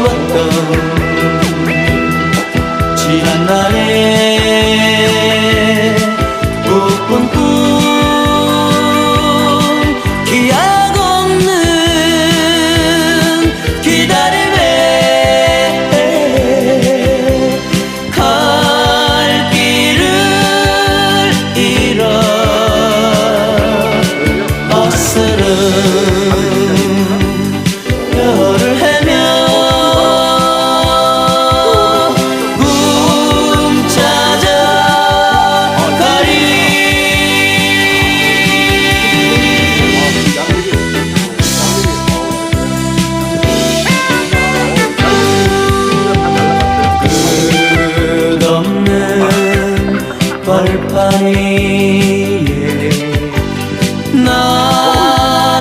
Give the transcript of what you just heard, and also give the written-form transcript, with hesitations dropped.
미웠던 지난 날의 꿈 기약 없는 기다림에 갈 길을 잃어 어스름